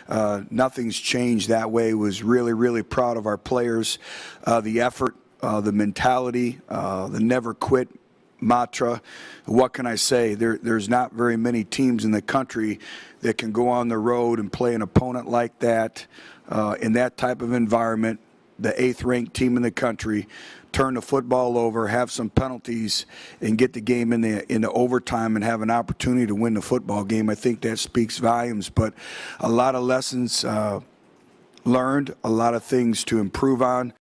Nothing's changed that way. Was really, really proud of our players, the effort, the mentality, the never quit mantra. What can I say? There's not very many teams in the country that can go on the road and play an opponent like that in that type of environment. The 8th-ranked team in the country, turn the football over, have some penalties, and get the game into overtime and have an opportunity to win the football game. I think that speaks volumes. But a lot of lessons learned, a lot of things to improve on.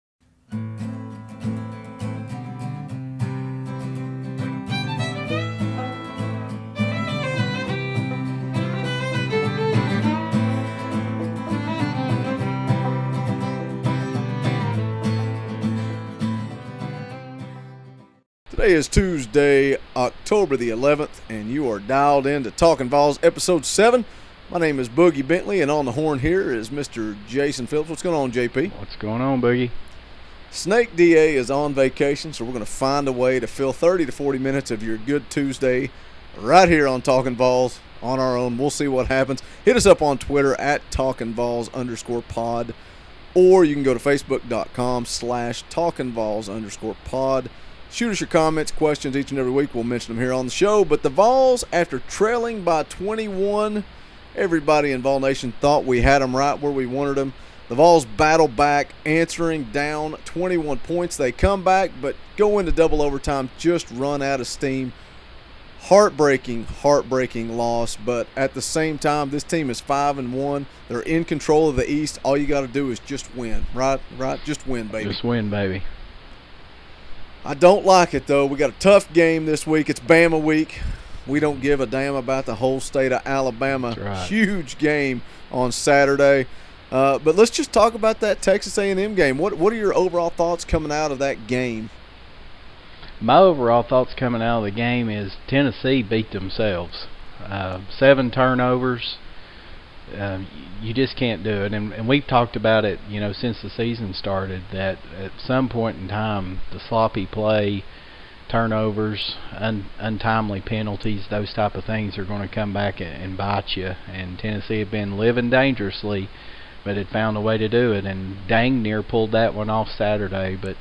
Today is Tuesday, October the 11th, and you are dialed in to Talkin Vols episode 7. My name is Boogie Bentley, and on the horn here is Mr. Jason Phillips. What's going on, JP? What's going on, Boogie? Snake DA is on vacation, so we're going to find a way to fill 30 to 40 minutes of your good Tuesday right here on Talkin Vols on our own. We'll see what happens. Hit us up on Twitter at TalkinVols_pod, or you can go to Facebook.com/TalkinVols_pod. Shoot us your comments, questions each and every week. We'll mention them here on the show. But the Vols, after trailing by 21, everybody in Vol Nation thought we had them right where we wanted them. The Vols battle back, answering down 21 points. They come back, but go into double overtime, just run out of steam. Heartbreaking loss. But at the same time, this team is 5-1. They're in control of the East. All you got to do is just win, right? Just win, baby. Just win, baby. I don't like it, though. We got a tough game this week. It's Bama week. We don't give a damn about the whole state of Alabama. That's right. Huge game on Saturday. But let's just talk about that Texas A&M game. What are your overall thoughts coming out of that game? My overall thoughts coming out of the game is Tennessee beat themselves. 7 turnovers. You just can't do it, and we've talked about it, since the season started, that at some point in time, the sloppy play, turnovers, untimely penalties, those type of things are going to come back and bite you. And Tennessee had been living dangerously, but had found a way to do it, and dang near pulled that one off Saturday. But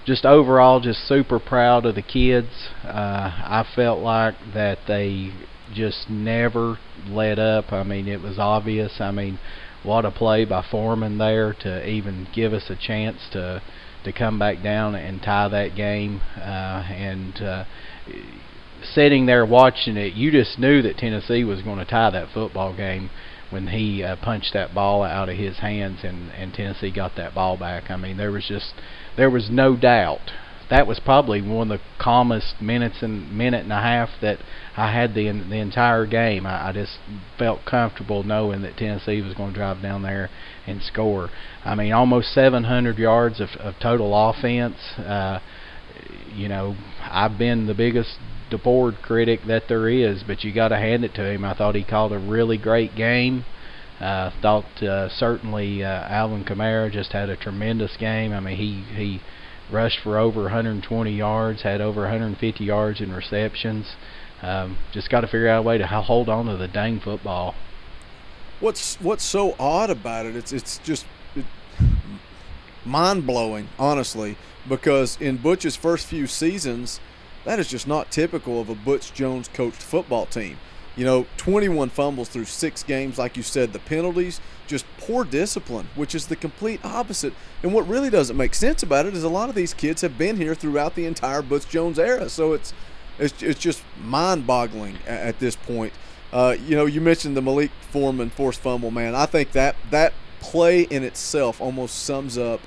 just overall, just super proud of the kids. I felt like that they just never let up. I mean, it was obvious. I mean, what a play by Foreman there to even give us a chance to come back down and tie that game. Sitting there watching it, you just knew that Tennessee was going to tie that football game when he punched that ball out of his hands and Tennessee got that ball back. I mean, there was no doubt. That was probably one of the calmest minute and a half that I had the entire game. I just felt comfortable knowing that Tennessee was going to drive down there and score. I mean, almost 700 yards of total offense. I've been the biggest DeBoard critic that there is, but you got to hand it to him. I thought he called a really great game. Thought certainly Alvin Kamara just had a tremendous game. I mean, he rushed for over 120 yards, had over 150 yards in receptions. Just got to figure out a way to hold on to the dang football. What's so odd about it? It's just mind-blowing, honestly, because in Butch's first few seasons, that is just not typical of a Butch Jones coached football team. 21 fumbles through 6 games, like you said, the penalties, just poor discipline, which is the complete opposite. And what really doesn't make sense about it is a lot of these kids have been here throughout the entire Butch Jones era, so it's just mind-boggling at this point. You mentioned the Malik Foreman forced fumble, man. I think that play in itself almost sums up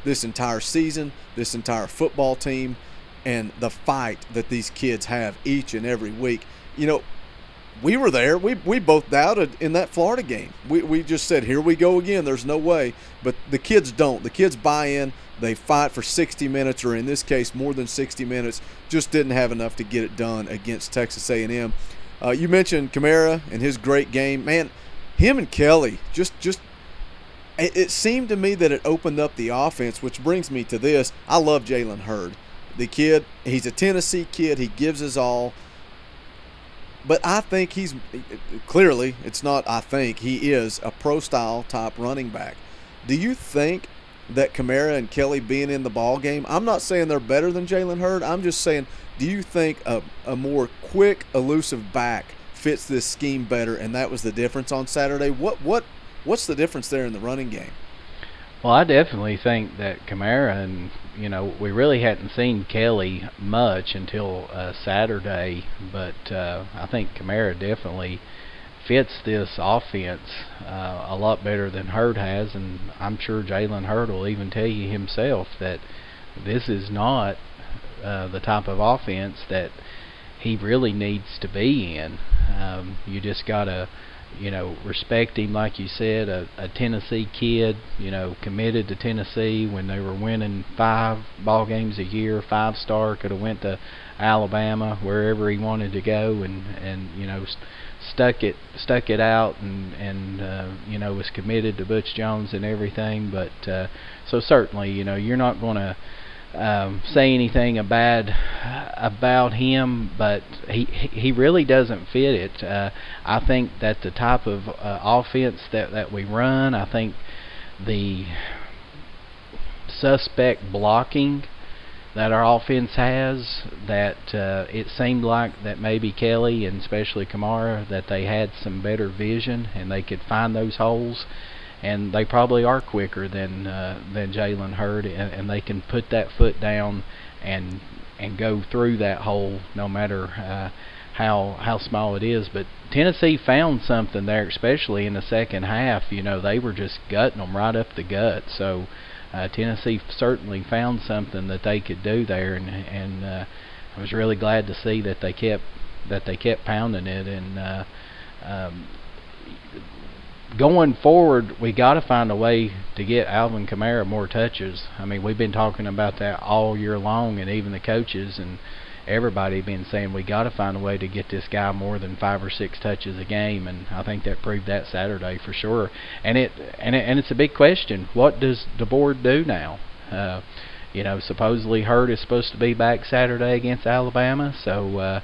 this entire season, this entire football team, and the fight that these kids have each and every week. We were there. We both doubted in that Florida game. We just said, here we go again. There's no way. But the kids don't. The kids buy in. They fight for 60 minutes, or in this case, more than 60 minutes. Just didn't have enough to get it done against Texas A&M. You mentioned Kamara and his great game. Man, him and Kelly, it seemed to me that it opened up the offense, which brings me to this. I love Jalen Hurd. The kid, he's a Tennessee kid. He gives his all. But I think he's clearly, it's not I think, he is a pro-style type running back. Do you think that Kamara and Kelly being in the ball game, I'm not saying they're better than Jalen Hurd. I'm just saying, do you think a more quick, elusive back fits this scheme better, and that was the difference on Saturday? What's the difference there in the running game? Well, I definitely think that Kamara and, we really hadn't seen Kelly much until Saturday, but I think Kamara definitely fits this offense a lot better than Hurd has, and I'm sure Jalen Hurd will even tell you himself that this is not the type of offense that he really needs to be in. You just got to respect him, like you said, a Tennessee kid, committed to Tennessee when they were winning 5 ball games a year, 5-star, could have went to Alabama, wherever he wanted to go, and stuck it out, and was committed to Butch Jones and everything. But so certainly, you're not going to say anything about him, but he really doesn't fit it. I think that the type of offense that we run, I think the suspect blocking that our offense has, that it seemed like that maybe Kelly and especially Kamara, that they had some better vision and they could find those holes. And they probably are quicker than Jalen Hurd, and they can put that foot down and go through that hole, no matter how small it is. But Tennessee found something there, especially in the second half. They were just gutting them right up the gut. So Tennessee certainly found something that they could do there, and I was really glad to see that they kept pounding it. And going forward, we got to find a way to get Alvin Kamara more touches. I mean, we've been talking about that all year long, and even the coaches and everybody been saying we got to find a way to get this guy more than 5 or 6 touches a game, and I think that proved that Saturday for sure. And it's a big question. What does the board do now? Supposedly Hurd is supposed to be back Saturday against Alabama, so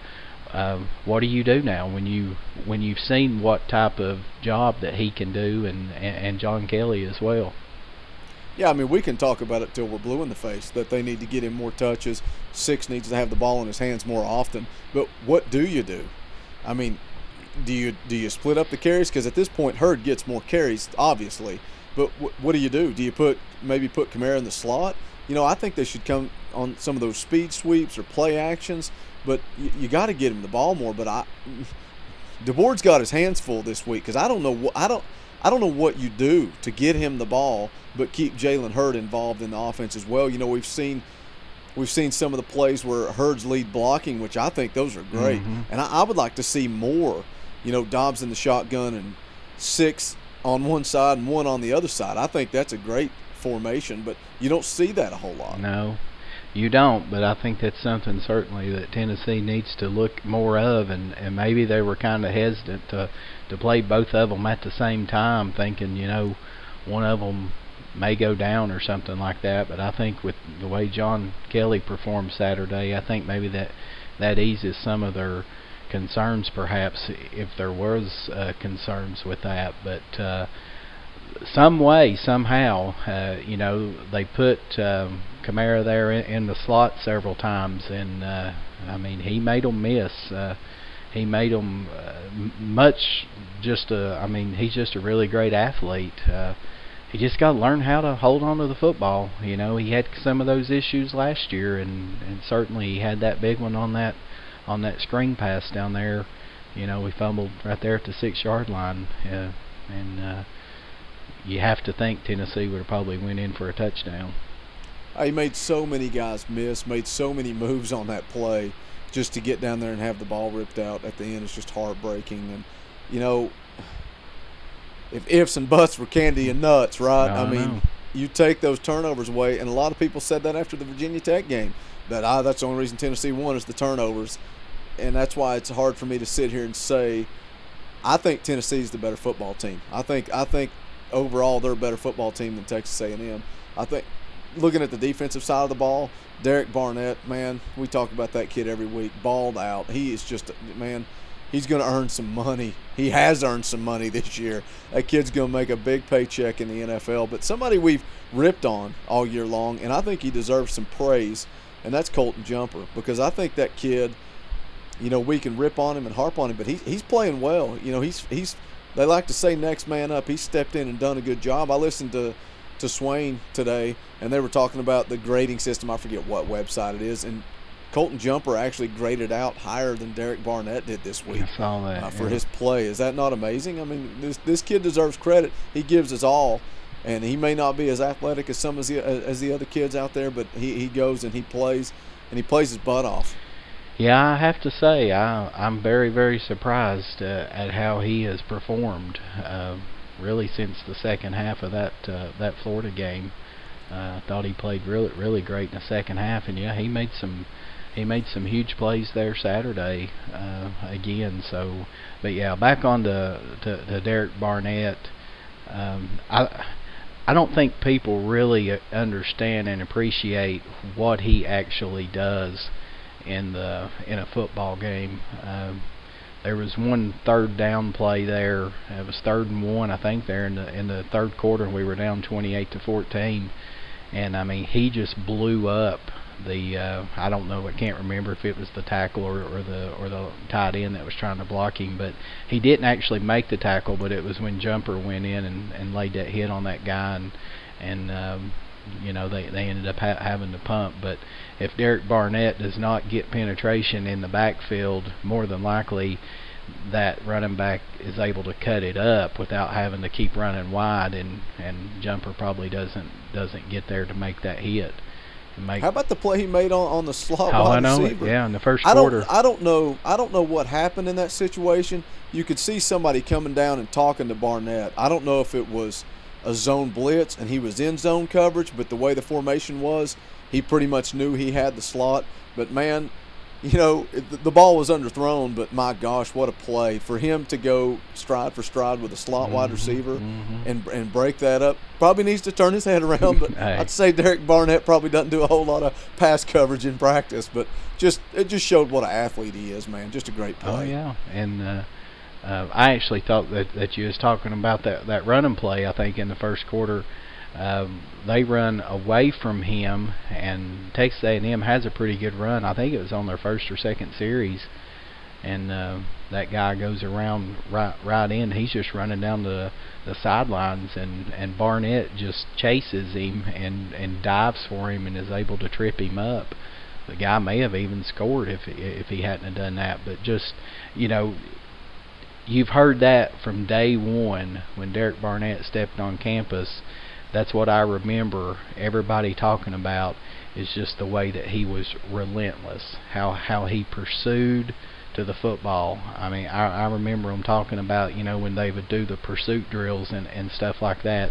what do you do now when you've seen what type of job that he can do, and John Kelly as well? Yeah, I mean, we can talk about it till we're blue in the face that they need to get him more touches. 6 needs to have the ball in his hands more often. But what do you do? I mean, do you split up the carries? Because at this point, Hurd gets more carries, obviously. But what do you do? Do you maybe put Kamara in the slot? I think they should come on some of those speed sweeps or play actions. But you got to get him the ball more. But DeBoer's got his hands full this week, because I don't know what you do to get him the ball, but keep Jalen Hurd involved in the offense as well. We've seen some of the plays where Hurd's lead blocking, which I think those are great. Mm-hmm. And I would like to see more. Dobbs in the shotgun and 6 on one side and 1 on the other side. I think that's a great formation, but you don't see that a whole lot. No, you don't, but I think that's something certainly that Tennessee needs to look more of, and maybe they were kind of hesitant to play both of them at the same time, thinking, one of them may go down or something like that. But I think with the way John Kelly performed Saturday, I think maybe that eases some of their concerns, perhaps, if there was concerns with that. But some way, somehow, they put Kamara there in the slot several times, and I mean, he made them miss. He made them much. He's just a really great athlete. He just got to learn how to hold on to the football. He had some of those issues last year, and certainly he had that big one on that screen pass down there. We fumbled right there at the 6-yard line, and you have to think Tennessee would have probably went in for a touchdown. He made so many guys miss, made so many moves on that play just to get down there and have the ball ripped out at the end. It's just heartbreaking. And, if ifs and buts were candy and nuts, right? No, I mean, you take those turnovers away, and a lot of people said that after the Virginia Tech game, that that's the only reason Tennessee won is the turnovers. And that's why it's hard for me to sit here and say I think Tennessee's the better football team. I think overall they're a better football team than Texas A&M. I think looking at the defensive side of the ball, Derek Barnett, man, we talk about that kid every week, balled out. He is just, man, he's going to earn some money. He has earned some money this year. That kid's going to make a big paycheck in the NFL. But somebody we've ripped on all year long, and I think he deserves some praise, and that's Colton Jumper, because I think that kid, we can rip on him and harp on him, but he's playing well. He's they like to say next man up. He's stepped in and done a good job. I listened to Swain today, and they were talking about the grading system. I forget what website it is, and Colton Jumper actually graded out higher than Derek Barnett did this week. I saw that, for his play. Is that not amazing? I mean, this kid deserves credit. He gives his all, and he may not be as athletic as some as the other kids out there, but he goes and he plays his butt off. Yeah, I have to say I'm very, very surprised at how he has performed. Really, since the second half of that Florida game, I thought he played really, really great in the second half, and yeah, he made some huge plays there Saturday again. So, but yeah, back on to Derek Barnett. I don't think people really understand and appreciate what he actually does in a football game. There was one third down play there. It was 3rd and 1, I think, there in the third quarter. We were down 28-14, and I mean, he just blew up the I don't know, I can't remember if it was the tackle or the tight end that was trying to block him, but he didn't actually make the tackle, but it was when Jumper went in and laid that hit on that guy, and they ended up having to pump. But if Derek Barnett does not get penetration in the backfield, more than likely that running back is able to cut it up without having to keep running wide, and Jumper probably doesn't get there to make that hit. How about the play he made on the slot wide receiver? Yeah, in the first quarter. I don't know what happened in that situation. You could see somebody coming down and talking to Barnett. I don't know if it was a zone blitz and he was in zone coverage, but the way the formation was, he pretty much knew he had the slot. But man, the ball was underthrown, but my gosh, what a play for him to go stride for stride with a slot wide receiver and break that up. Probably needs to turn his head around, but Hey. I'd say Derek Barnett probably doesn't do a whole lot of pass coverage in practice, but it just showed what an athlete he is, man. Just a great play. Oh yeah, and I actually thought that you was talking about that running play. I think in the first quarter, they run away from him, and Texas A&M has a pretty good run. I think it was on their first or second series, and that guy goes around right in. He's just running down the sidelines, and Barnett just chases him and dives for him and is able to trip him up. The guy may have even scored if he hadn't have done that, but just you've heard that from day one when Derek Barnett stepped on campus. That's what I remember everybody talking about, is just the way that he was relentless, how he pursued to the football. I mean, I remember them talking about, when they would do the pursuit drills and stuff like that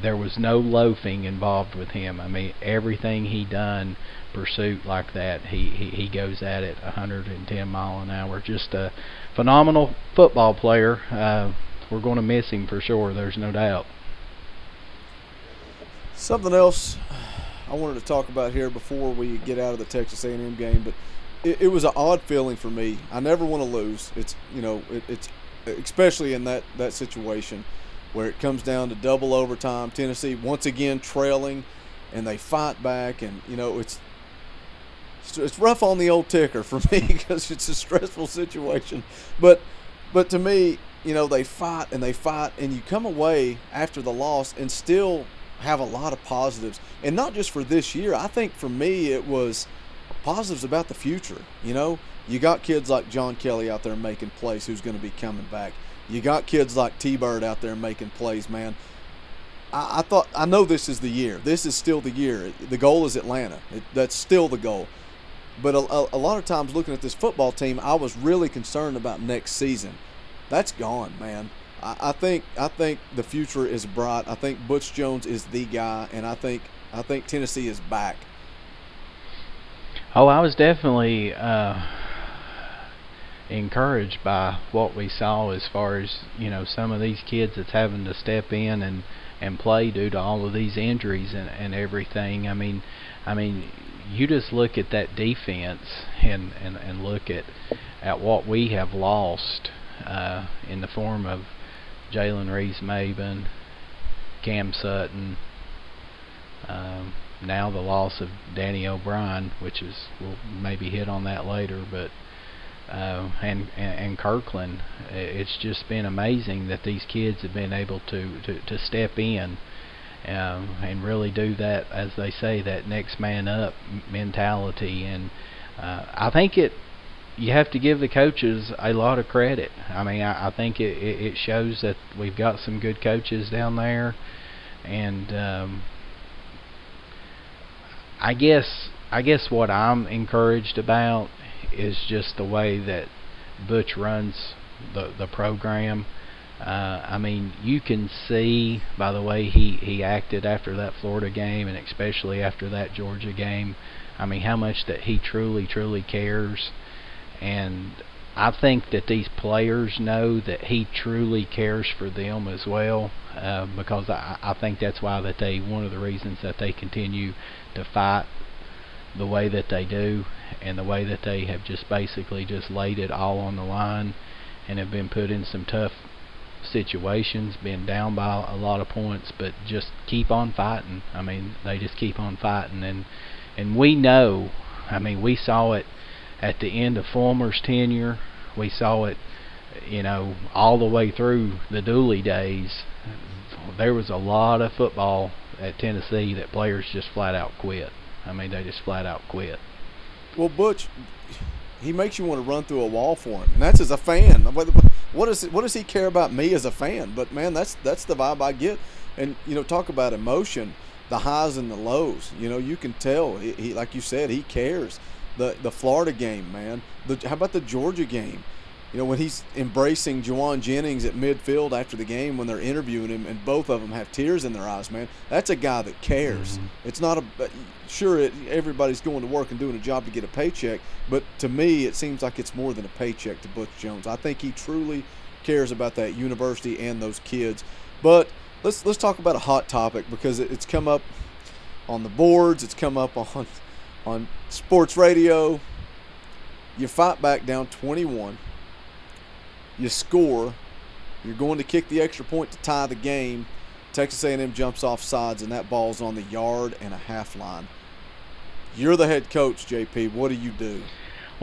there was no loafing involved with him. I mean, everything he done pursuit like that, he goes at it 110 mile an hour. Just a phenomenal football player. We're going to miss him for sure, there's no doubt. Something else I wanted to talk about here before we get out of the Texas A&M game, but it was an odd feeling for me. I never want to lose. It's it's especially in that situation where it comes down to double overtime. Tennessee once again trailing, and they fight back, and it's rough on the old ticker for me because it's a stressful situation. But to me, they fight, and you come away after the loss and still have a lot of positives, and not just for this year. I think for me it was positives about the future. You got kids like John Kelly out there making plays, who's going to be coming back. You got kids like T-Bird out there making plays, man. I know this is the year. This is still the year. The goal is Atlanta. That's still the goal. But a lot of times looking at this football team, I was really concerned about next season. That's gone, man. I think the future is bright. I think Butch Jones is the guy, and I think Tennessee is back. Oh, I was definitely encouraged by what we saw as far as some of these kids that's having to step in and play due to all of these injuries and everything. I mean, you just look at that defense and look at what we have lost in the form of Jalen Reeves-Maben, Cam Sutton, now the loss of Danny O'Brien, which is, we'll maybe hit on that later, but and Kirkland. It's just been amazing that these kids have been able to step in and really do that, as they say, that next man up mentality. And I think you have to give the coaches a lot of credit. I mean, I think it shows that we've got some good coaches down there, and I guess what I'm encouraged about is just the way that Butch runs the program. I mean, you can see by the way he acted after that Florida game, and especially after that Georgia game, I mean, how much that he truly cares. And I think that these players know that he truly cares for them as well, because I think that's why one of the reasons that they continue to fight the way that they do, and the way that they have just basically just laid it all on the line, and have been put in some tough situations, been down by a lot of points, but just keep on fighting. I mean, they just keep on fighting, and we know, I mean, we saw it at the end of Fulmer's tenure, we saw it, you know, all the way through the Dooley days. There was a lot of football at Tennessee that players just flat out quit. I mean, they just flat out quit. Well, Butch, he makes you want to run through a wall for him, and that's as a fan. What does he care about me as a fan? But man, that's the vibe I get. And you know, talk about emotion, the highs and the lows. You know, you can tell he like you said, he cares. The Florida game, man. How about the Georgia game? You know, when he's embracing Juwan Jennings at midfield after the game when they're interviewing him, and both of them have tears in their eyes, man. That's a guy that cares. Mm-hmm. It's not everybody's going to work and doing a job to get a paycheck, but to me it seems like it's more than a paycheck to Butch Jones. I think he truly cares about that university and those kids. But let's talk about a hot topic, because it's come up on the boards, it's come up on sports radio. You fight back down 21. You score. You're going to kick the extra point to tie the game. Texas A&M jumps off sides, and that ball's on the 1.5-yard line. You're the head coach, JP. What do you do?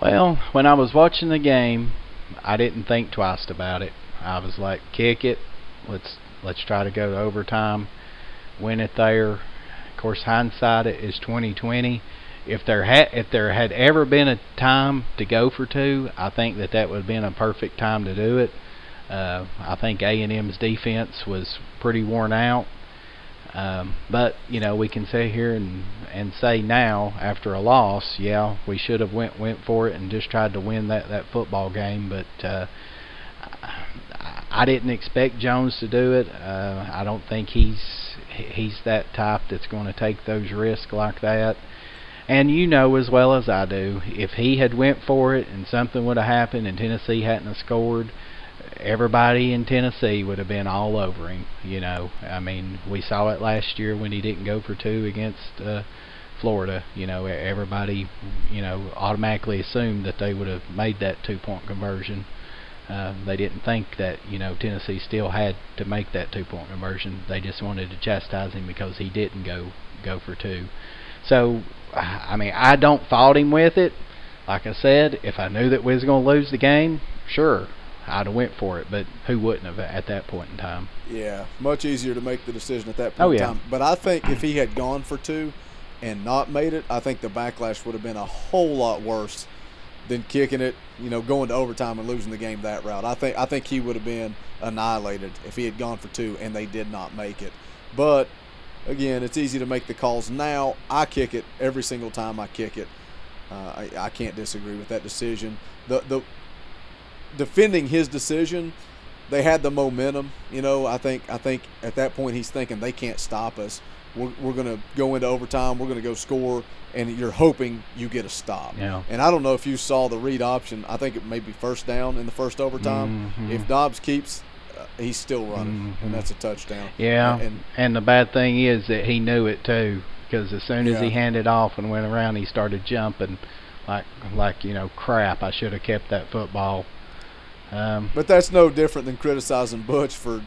Well, when I was watching the game, I didn't think twice about it. I was like, kick it. Let's try to go to overtime, win it there. Of course, hindsight is 20/20. If there had ever been a time to go for two, I think that would have been a perfect time to do it. I think A&M's defense was pretty worn out. But, you know, we can sit here and say now, after a loss, yeah, we should have went for it and just tried to win that football game. But I didn't expect Jones to do it. I don't think he's that type that's going to take those risks like that. And you know as well as I do, if he had went for it and something would have happened and Tennessee hadn't have scored, everybody in Tennessee would have been all over him. You know, I mean, we saw it last year when he didn't go for two against Florida. You know, everybody, you know, automatically assumed that they would have made that 2-point conversion. They didn't think that, you know, Tennessee still had to make that 2-point conversion. They just wanted to chastise him because he didn't go for two. So, I mean, I don't fault him with it. Like I said, if I knew that we was going to lose the game, sure, I'd have went for it. But who wouldn't have at that point in time? Yeah, much easier to make the decision at that point in time. But I think if he had gone for two and not made it, I think the backlash would have been a whole lot worse than kicking it, you know, going to overtime and losing the game that route. I think he would have been annihilated if he had gone for two and they did not make it. But again, it's easy to make the calls now. I kick it every single time I kick it. I can't disagree with that decision. The defending his decision, they had the momentum. You know, I think at that point he's thinking they can't stop us. We're going to go into overtime. We're going to go score, and you're hoping you get a stop. Yeah. And I don't know if you saw the read option. I think it may be first down in the first overtime. Mm-hmm. If Dobbs keeps, he's still running, and that's a touchdown. Yeah, and the bad thing is that he knew it too. because as soon as he handed off and went around, he started jumping like crap. I should have kept that football. But that's no different than criticizing Butch for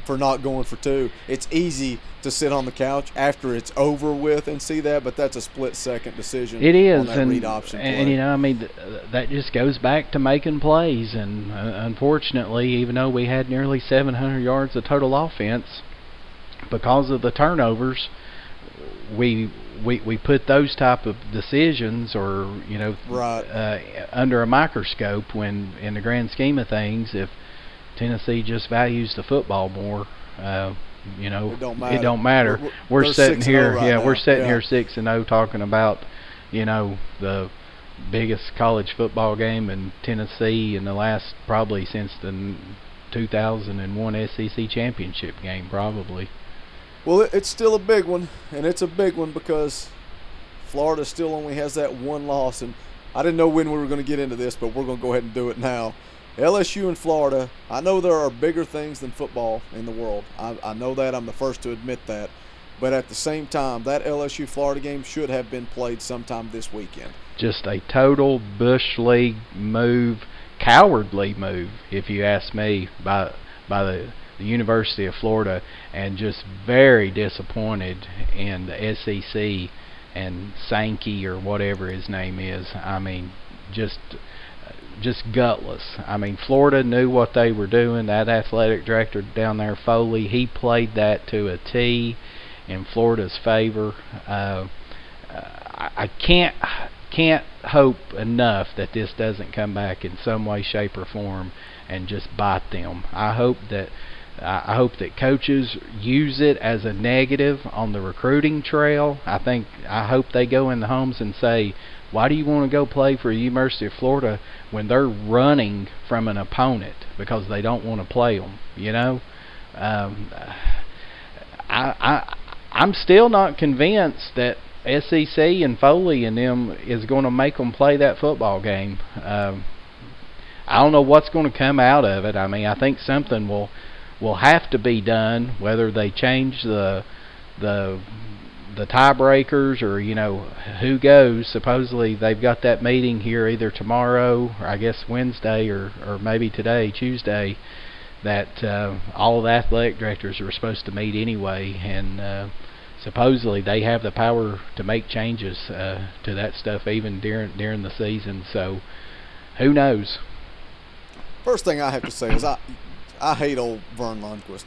not going for two. It's easy to sit on the couch after it's over with and see that, but that's a split-second decision. It is, on that read option play. and that just goes back to making plays. And unfortunately, even though we had nearly 700 yards of total offense, because of the turnovers, we put those type of decisions, or under a microscope, when in the grand scheme of things, if Tennessee just values the football more, it don't matter. We're sitting here, we're sitting here 6-0 talking about, the biggest college football game in Tennessee in the last, probably since the 2001 SEC championship game, probably. Well, it's still a big one, and it's a big one because Florida still only has that one loss. And I didn't know when we were going to get into this, but we're going to go ahead and do it now. LSU and Florida, I know there are bigger things than football in the world. I know that. I'm the first to admit that. But at the same time, that LSU-Florida game should have been played sometime this weekend. Just a total Bush League move, cowardly move, if you ask me, by the University of Florida, and just very disappointed in the SEC and Sankey, or whatever his name is. I mean, just gutless. I mean, Florida knew what they were doing. That athletic director down there, Foley, he played that to a T in Florida's favor. I can't hope enough that this doesn't come back in some way, shape, or form and just bite them. I hope that coaches use it as a negative on the recruiting trail. I hope they go in the homes and say, why do you want to go play for the University of Florida when they're running from an opponent because they don't want to play them? I'm still not convinced that SEC and Foley and them is going to make them play that football game. I don't know what's going to come out of it. I mean, I think something will have to be done, whether they change the tiebreakers, or who goes. Supposedly they've got that meeting here either tomorrow, or I guess Wednesday, or maybe today, Tuesday, that all the athletic directors are supposed to meet anyway, and supposedly they have the power to make changes to that stuff even during the season. So who knows? First thing I have to say is I hate old Vern Lundquist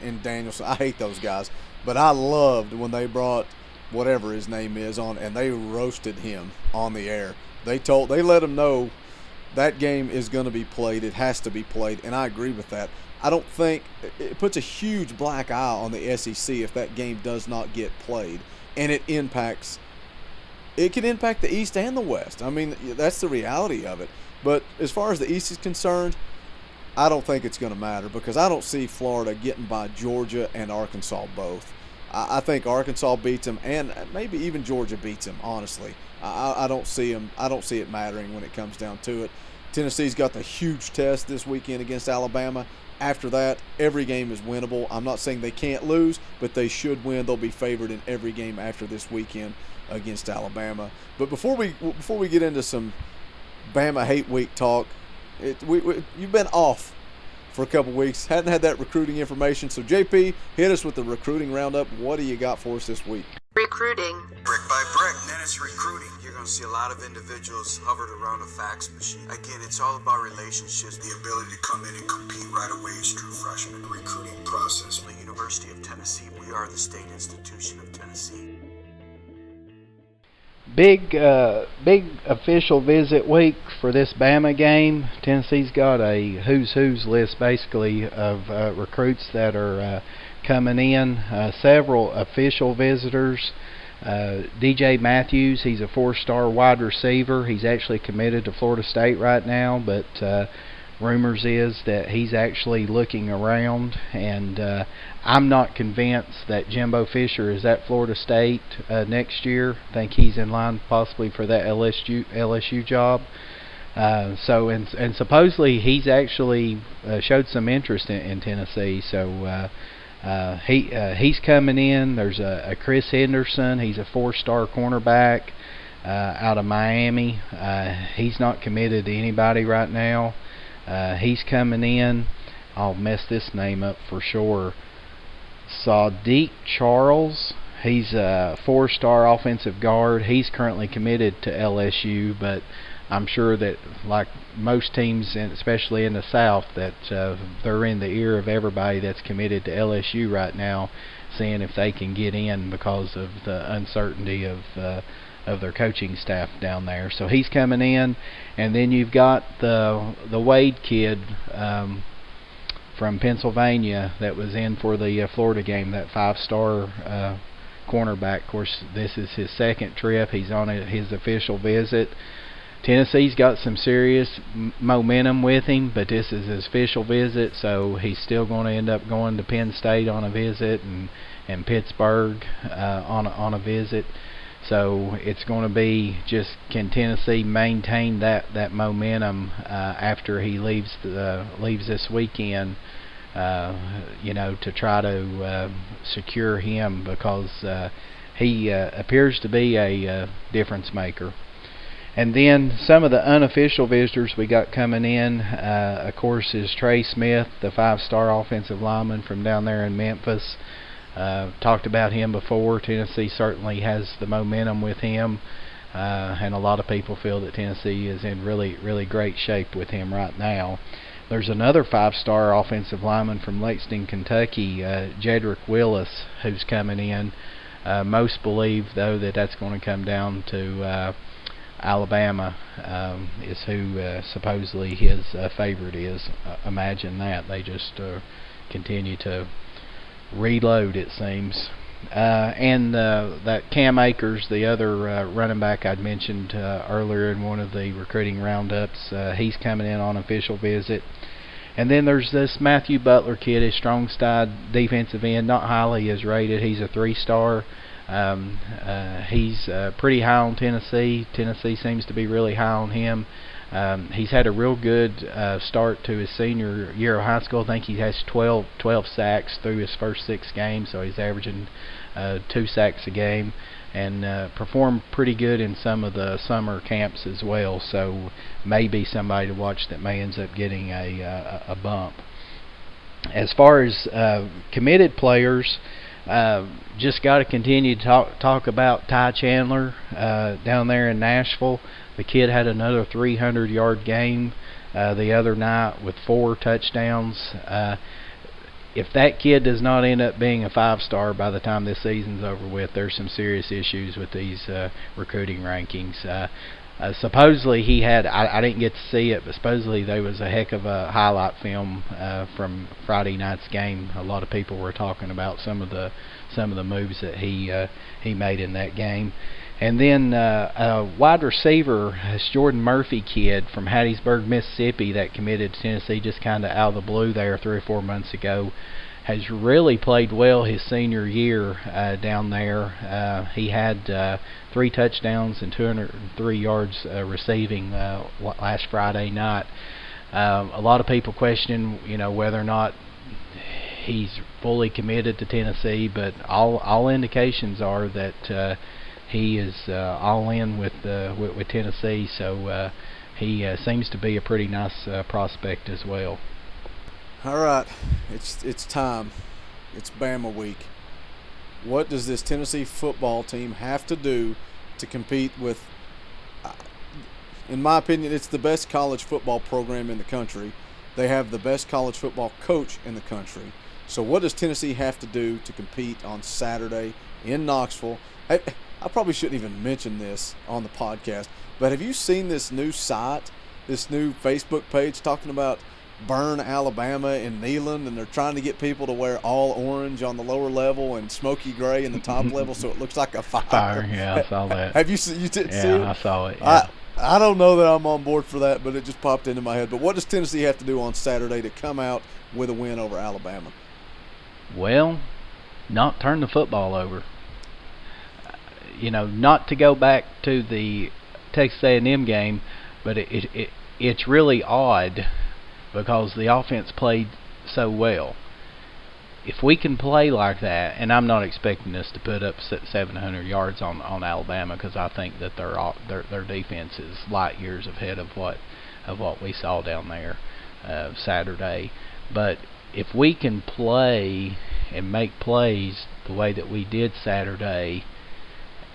and Danielson. I hate those guys. But I loved when they brought whatever his name is on, and they roasted him on the air. They let him know that game is going to be played. It has to be played, and I agree with that. I don't think it puts a huge black eye on the SEC if that game does not get played, and it can impact the East and the West. I mean, that's the reality of it. But as far as the East is concerned, I don't think it's going to matter, because I don't see Florida getting by Georgia and Arkansas both. I think Arkansas beats them, and maybe even Georgia beats them, honestly. I don't see them. I don't see it mattering when it comes down to it. Tennessee's got the huge test this weekend against Alabama. After that, every game is winnable. I'm not saying they can't lose, but they should win. They'll be favored in every game after this weekend against Alabama. But before we get into some Bama Hate Week talk, you've been off for a couple weeks. Hadn't had that recruiting information. So, JP, hit us with the recruiting roundup. What do you got for us this week? Recruiting. Brick by brick. Then it's recruiting. You're going to see a lot of individuals hovered around a fax machine. Again, it's all about relationships. The ability to come in and compete right away is true freshman. The recruiting process. The University of Tennessee, we are the state institution of Tennessee. Big official visit week for this Bama game. Tennessee's got a who's list basically of recruits that are coming in. Several official visitors. DJ Matthews, he's a 4-star wide receiver. He's actually committed to Florida State right now, but rumors is that he's actually looking around, and I'm not convinced that Jimbo Fisher is at Florida State next year. I think he's in line possibly for that LSU job. So supposedly he's actually showed some interest in Tennessee. So He's coming in. There's a Chris Henderson. He's a 4-star cornerback out of Miami. He's not committed to anybody right now. He's coming in. I'll mess this name up for sure. Sadiq Charles. He's a 4-star offensive guard. He's currently committed to LSU, but I'm sure that, like most teams, especially in the South, that they're in the ear of everybody that's committed to LSU right now, seeing if they can get in because of the uncertainty of their coaching staff down there. So he's coming in, and then you've got the Wade kid from Pennsylvania that was in for the Florida game, that 5-star cornerback. Of course, this is his second trip. He's on his official visit. Tennessee's got some serious momentum with him, but this is his official visit, so he's still going to end up going to Penn State on a visit and Pittsburgh on a visit. So it's going to be just, can Tennessee maintain that momentum after he leaves this weekend, to try to secure him, because he appears to be a difference maker. And then some of the unofficial visitors we got coming in, of course, is Trey Smith, the 5-star offensive lineman from down there in Memphis. Talked about him before. Tennessee certainly has the momentum with him, and a lot of people feel that Tennessee is in really, really great shape with him right now. There's another 5-star offensive lineman from Lexington, Kentucky, Jedrick Willis, who's coming in. Most believe, though, that that's going to come down to Alabama, is who supposedly his favorite is. Imagine that. They just continue to reload, it seems. And that Cam Akers, the other running back I'd mentioned earlier in one of the recruiting roundups, he's coming in on official visit. And then there's this Matthew Butler kid, a strong-side defensive end, not highly as rated. He's a 3-star. He's pretty high on Tennessee. Tennessee seems to be really high on him. He's had a real good start to his senior year of high school. I think he has 12 sacks through his first 6 games, so he's averaging 2 sacks a game, and performed pretty good in some of the summer camps as well. So maybe somebody to watch that may end up getting a bump. As far as committed players, just got to continue to talk about Ty Chandler down there in Nashville. The kid had another 300-yard game the other night with 4 touchdowns. If that kid does not end up being a 5-star by the time this season's over with, there's some serious issues with these recruiting rankings. Supposedly he had, I didn't get to see it, but supposedly there was a heck of a highlight film from Friday night's game. A lot of people were talking about some of the moves that he made in that game. And then a wide receiver, this Jordan Murphy kid from Hattiesburg, Mississippi, that committed to Tennessee just kind of out of the blue there 3 or 4 months ago, has really played well his senior year down there. He had 3 touchdowns and 203 yards receiving last Friday night. A lot of people question, whether or not he's fully committed to Tennessee, but all indications are that he is all in with Tennessee. So he seems to be a pretty nice prospect as well. All right, it's time. It's Bama week. What does this Tennessee football team have to do to compete with, in my opinion, it's the best college football program in the country. They have the best college football coach in the country. So what does Tennessee have to do to compete on Saturday in Knoxville? I probably shouldn't even mention this on the podcast, but have you seen this new site, this new Facebook page talking about Burn Alabama in Neyland, and they're trying to get people to wear all orange on the lower level and smoky gray in the top level, so it looks like a fire. Yeah, I saw that. Have you seen? You didn't see it? Yeah, I saw it. Yeah. I don't know that I'm on board for that, but it just popped into my head. But what does Tennessee have to do on Saturday to come out with a win over Alabama? Well, not turn the football over. Not to go back to the Texas A&M game, but it's really odd because the offense played so well. if we can play like that, and I'm not expecting us to put up 700 yards on Alabama, because I think that their defense is light years ahead of what we saw down there Saturday. But if we can play and make plays the way that we did Saturday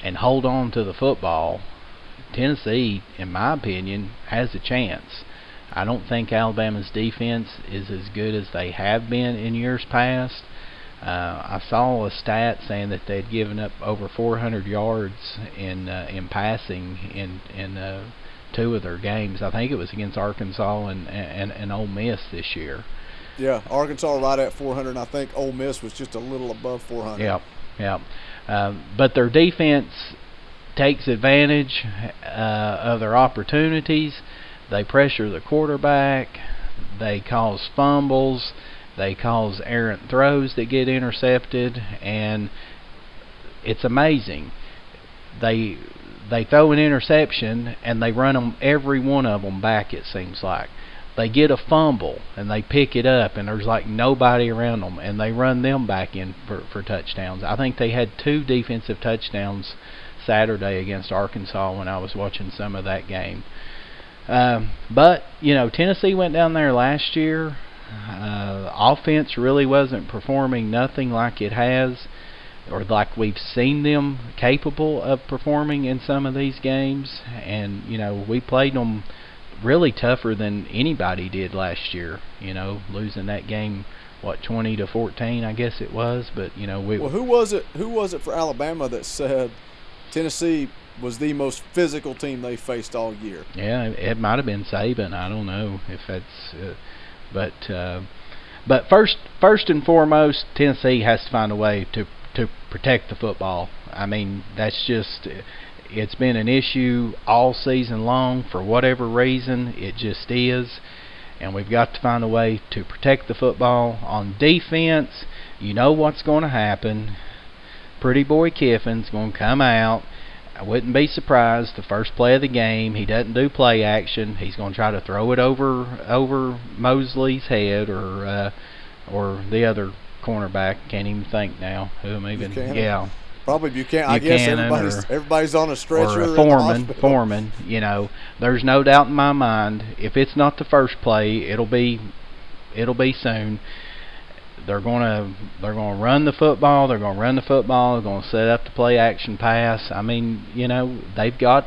and hold on to the football, Tennessee, in my opinion, has a chance. I don't think Alabama's defense is as good as they have been in years past. I saw a stat saying that they'd given up over 400 yards in passing in 2 of their games. I think it was against Arkansas and Ole Miss this year. Yeah, Arkansas right at 400, and I think Ole Miss was just a little above 400. Yeah. But their defense takes advantage of their opportunities. They pressure the quarterback. They cause fumbles. They cause errant throws that get intercepted, and it's amazing. They throw an interception and they run them, every one of them, back. It seems like they get a fumble and they pick it up, and there's like nobody around them, and they run them back in for touchdowns. I think they had 2 defensive touchdowns Saturday against Arkansas when I was watching some of that game. But Tennessee went down there last year. Offense really wasn't performing nothing like it has, or like we've seen them capable of performing in some of these games. And we played them really tougher than anybody did last year. Losing that game, 20-14, I guess it was. But Well, who was it for Alabama that said Tennessee was the most physical team they faced all year? Yeah, it might have been Saban. I don't know if that's but first and foremost, Tennessee has to find a way to protect the football. I mean, that's just, it's been an issue all season long for whatever reason. It just is, and we've got to find a way to protect the football. On defense, what's going to happen. Pretty boy Kiffin's going to come out. I wouldn't be surprised the first play of the game he doesn't do play action. He's going to try to throw it over Mosley's head or the other cornerback. Can't even think now who I'm even. Buchanan. Yeah, probably Buchanan. I guess everybody's on a stretcher. Or Foreman. There's no doubt in my mind, if it's not the first play, it'll be soon. They're going to run the football. They're going to set up the play action pass. I mean, they've got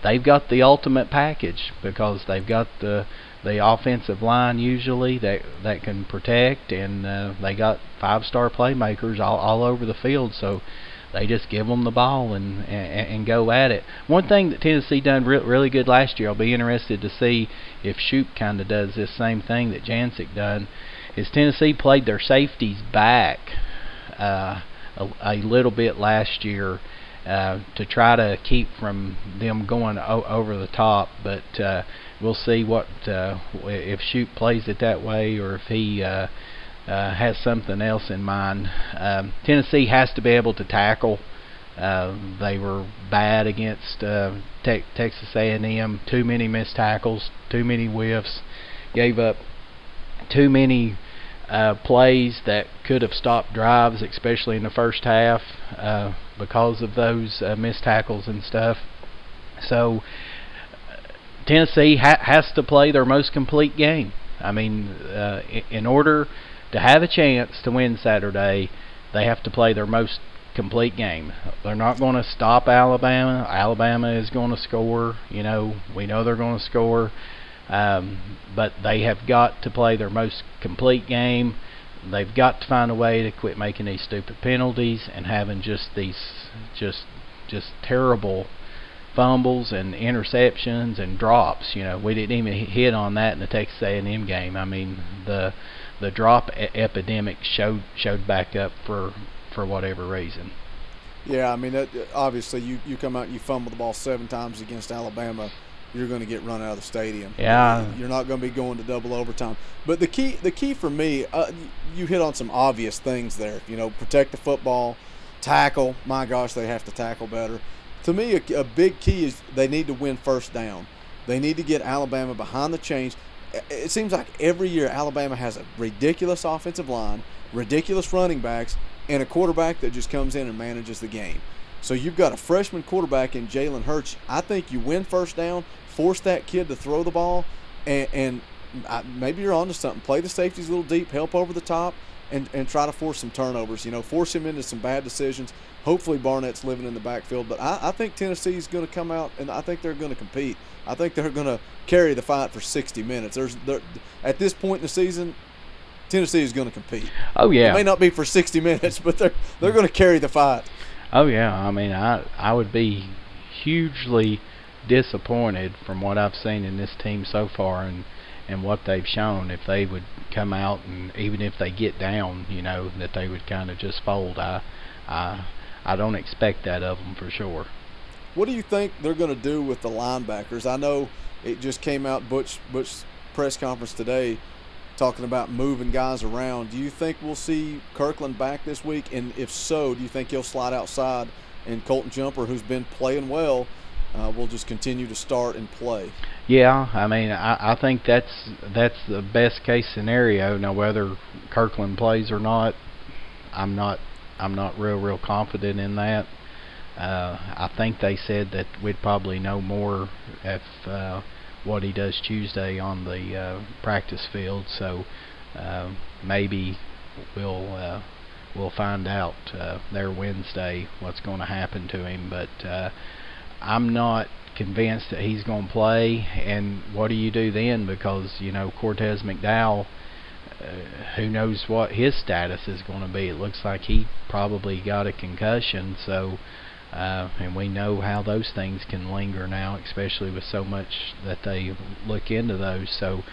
the ultimate package, because they've got the offensive line usually that can protect, and they got 5-star playmakers all over the field. So they just give them the ball and go at it. One thing that Tennessee done really good last year, I'll be interested to see if Shoop kind of does this same thing that Jancic done, is Tennessee played their safeties back a little bit last year to try to keep from them going over the top. But we'll see if Shoop plays it that way, or if he has something else in mind. Tennessee has to be able to tackle. They were bad against Texas A&M. Too many missed tackles, too many whiffs, gave up too many plays that could have stopped drives, especially in the first half, because of those missed tackles and stuff. So Tennessee has to play their most complete game. I mean, in order to have a chance to win Saturday, they have to play their most complete game. They're not going to stop Alabama. Alabama is going to score. We know they're going to score. But they have got to play their most complete game. They've got to find a way to quit making these stupid penalties and having just these just terrible fumbles and interceptions and drops. We didn't even hit on that in the Texas A&M game. I mean, the drop epidemic showed back up for whatever reason. Yeah, I mean, obviously you come out and you fumble the ball 7 times against Alabama, you're going to get run out of the stadium. Yeah. You're not going to be going to double overtime. But the key for me, you hit on some obvious things there. Protect the football, tackle. My gosh, they have to tackle better. To me, a big key is they need to win first down. They need to get Alabama behind the chains. it seems like every year Alabama has a ridiculous offensive line, ridiculous running backs, and a quarterback that just comes in and manages the game. So you've got a freshman quarterback in Jalen Hurts. I think you win first down, force that kid to throw the ball, and maybe you're onto something. Play the safeties a little deep, help over the top, and try to force some turnovers. Force him into some bad decisions. Hopefully Barnett's living in the backfield. But I think Tennessee's going to come out, and I think they're going to compete. I think they're going to carry the fight for 60 minutes. At this point in the season, Tennessee is going to compete. Oh, yeah. It may not be for 60 minutes, but they're going to carry the fight. Oh, yeah. I mean, I would be hugely disappointed from what I've seen in this team so far and what they've shown if they would come out and even if they get down, that they would kind of just fold. I don't expect that of them for sure. What do you think they're going to do with the linebackers? I know it just came out, Butch press conference today, talking about moving guys around. Do you think we'll see Kirkland back this week? And if so, do you think he'll slide outside and Colton Jumper, who's been playing well, will just continue to start and play? Yeah, I mean, I think that's the best case scenario. Now, whether Kirkland plays or not, I'm not real confident in that. I think they said that we'd probably know more if what he does Tuesday on the practice field. So maybe we'll find out there Wednesday what's going to happen to him. But I'm not convinced that he's going to play. And what do you do then? Because Cortez McDowell. Who knows what his status is going to be. It looks like he probably got a concussion, so and we know how those things can linger now, especially with so much that they look into those. So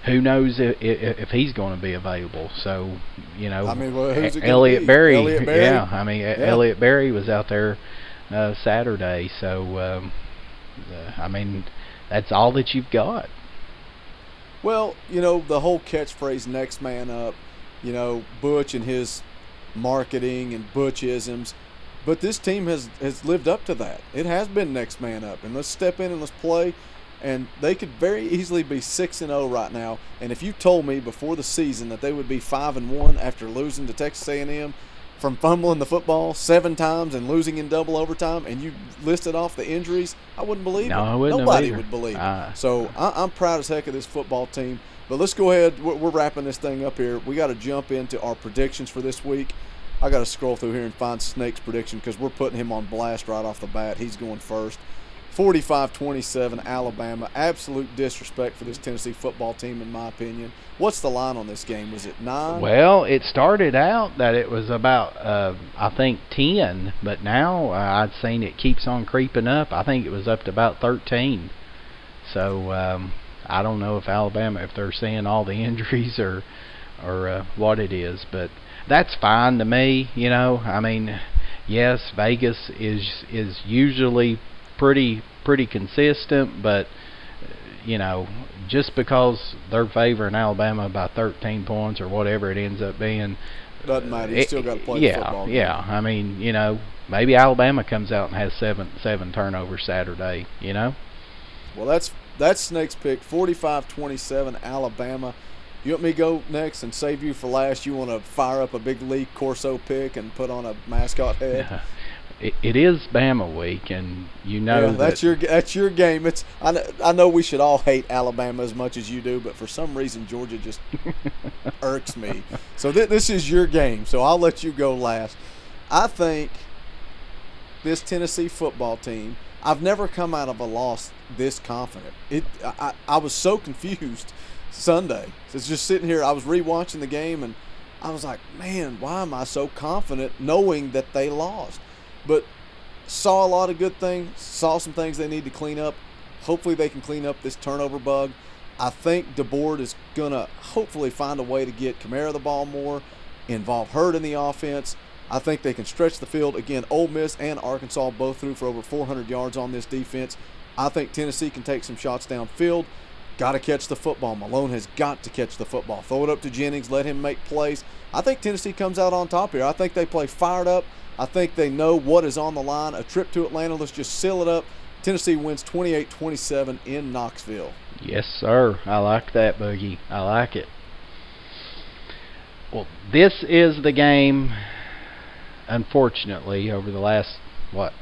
who knows if he's going to be available. So I mean, well, who's it Elliott Berry. Yeah, I mean, yeah. Elliott Berry was out there Saturday, so I mean, that's all that you've got. Well, the whole catchphrase "next man up," Butch and his marketing and Butchisms, but this team has lived up to that. It has been next man up, and let's step in and let's play. And they could very easily be 6-0 right now. And if you told me before the season that they would be 5-1 after losing to Texas A&M from fumbling the football 7 times and losing in double overtime, and you listed off the injuries, I wouldn't believe it. I wouldn't. Nobody would believe it. So I'm proud as heck of this football team. But let's go ahead. We're wrapping this thing up here. We got to jump into our predictions for this week. I got to scroll through here and find Snake's prediction because we're putting him on blast right off the bat. He's going first. 45-27 Alabama. Absolute disrespect for this Tennessee football team, in my opinion. What's the line on this game? Was it 9? Well, it started out that it was about, I think, 10, but now I'd seen it keeps on creeping up. I think it was up to about 13. So I don't know if Alabama, if they're seeing all the injuries or what it is, but that's fine to me. I mean, yes, Vegas is usually pretty consistent, but just because they're favoring Alabama by 13 points or whatever it ends up being, doesn't matter. You still got to play the football game. Yeah. I mean, maybe Alabama comes out and has seven turnovers Saturday. Well, that's Snake's pick. 45-27 Alabama. You want me to go next and save you for last? You want to fire up a big Lee Corso pick and put on a mascot head? It is Bama week, and that's your game. I know we should all hate Alabama as much as you do, but for some reason Georgia just irks me. So this is your game, so I'll let you go last. I think this Tennessee football team, I've never come out of a loss this confident. I was so confused Sunday. So it's just sitting here, I was rewatching the game, and I was like, man, why am I so confident knowing that they lost? But saw a lot of good things, saw some things they need to clean up. Hopefully they can clean up this turnover bug. I think DeBoer is going to hopefully find a way to get Kamara the ball more, involve Hurd in the offense. I think they can stretch the field. Again, Ole Miss and Arkansas both threw for over 400 yards on this defense. I think Tennessee can take some shots downfield. Got to catch the football. Malone has got to catch the football. Throw it up to Jennings. Let him make plays. I think Tennessee comes out on top here. I think they play fired up. I think they know what is on the line. A trip to Atlanta, let's just seal it up. Tennessee wins 28-27 in Knoxville. Yes, sir. I like that, Boogie. I like it. Well, this is the game, unfortunately, over the last,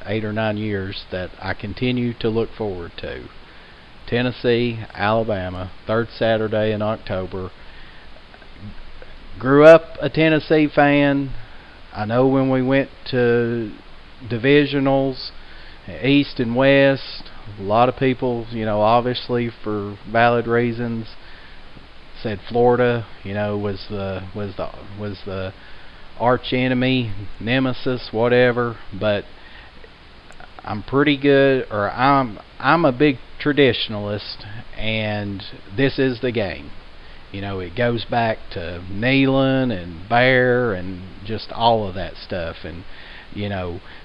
8 or 9 years that I continue to look forward to. Tennessee, Alabama, third Saturday in October. Grew up a Tennessee fan. I know when we went to divisionals, East and West, a lot of people, obviously for valid reasons, said Florida, was the arch enemy, nemesis, whatever. But I'm pretty good, or I'm a big traditionalist, and this is the game. It goes back to Neyland and Bear and just all of that stuff. And,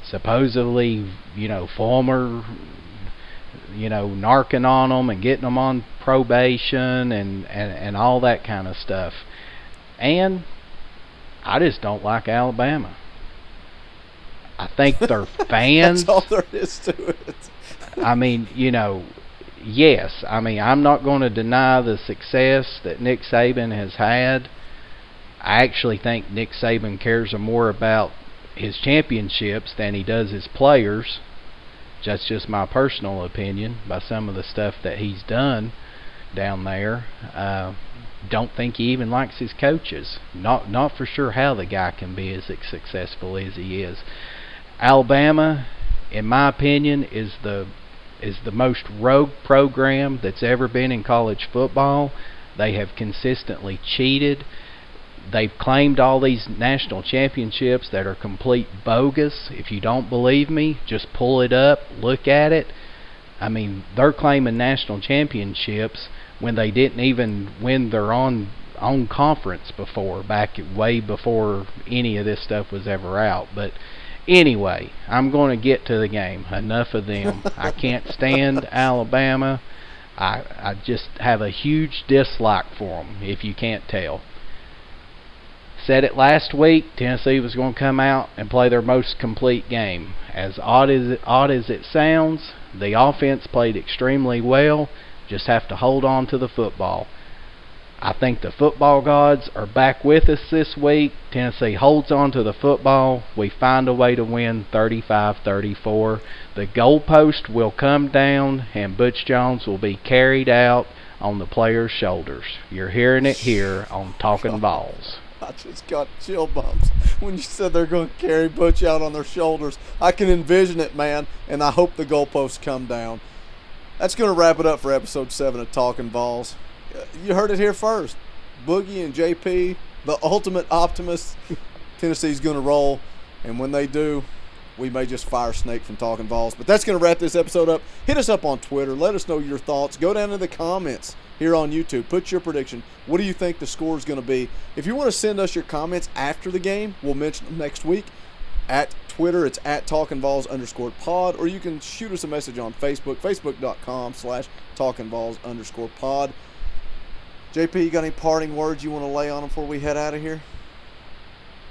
supposedly, former, narking on them and getting them on probation and all that kind of stuff. And I just don't like Alabama. I think their fans. That's all there is to it. I mean, yes. I mean, I'm not going to deny the success that Nick Saban has had. I actually think Nick Saban cares more about his championships than he does his players. That's just my personal opinion by some of the stuff that he's done down there. Don't think he even likes his coaches. Not for sure how the guy can be as successful as he is. Alabama, in my opinion, is the most rogue program that's ever been in college football. They have consistently cheated. They've claimed all these national championships that are complete bogus. If you don't believe me, just pull it up, look at it. I mean, they're claiming national championships when they didn't even win their own conference before, way before any of this stuff was ever out. But anyway, I'm going to get to the game. Enough of them. I can't stand Alabama. I just have a huge dislike for them, if you can't tell. Said it last week, Tennessee was going to come out and play their most complete game. As odd as it sounds, the offense played extremely well. Just have to hold on to the football. I think the football gods are back with us this week. Tennessee holds on to the football. We find a way to win 35-34. The goalpost will come down, and Butch Jones will be carried out on the players' shoulders. You're hearing it here on Talkin VAWLS. I just got chill bumps when you said they're going to carry Butch out on their shoulders. I can envision it, man, and I hope the goalposts come down. That's going to wrap it up for episode 7 of Talkin VAWLS. You heard it here first. Boogie and JP, the ultimate optimists. Tennessee's going to roll, and when they do, we may just fire Snake from Talkin VAWLS. But that's going to wrap this episode up. Hit us up on Twitter. Let us know your thoughts. Go down to the comments here on YouTube. Put your prediction. What do you think the score is going to be? If you want to send us your comments after the game, we'll mention them next week. At Twitter, it's at TalkinVAWLS_pod, or you can shoot us a message on Facebook, facebook.com/TalkinVAWLS_pod. JP, you got any parting words you want to lay on them before we head out of here?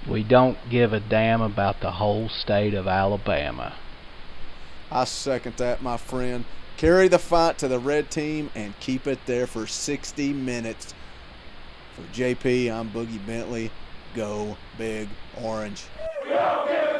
We don't give a damn about the whole state of Alabama. I second that, my friend. Carry the fight to the red team and keep it there for 60 minutes. For JP, I'm Boogie Bentley. Go Big Orange. Go,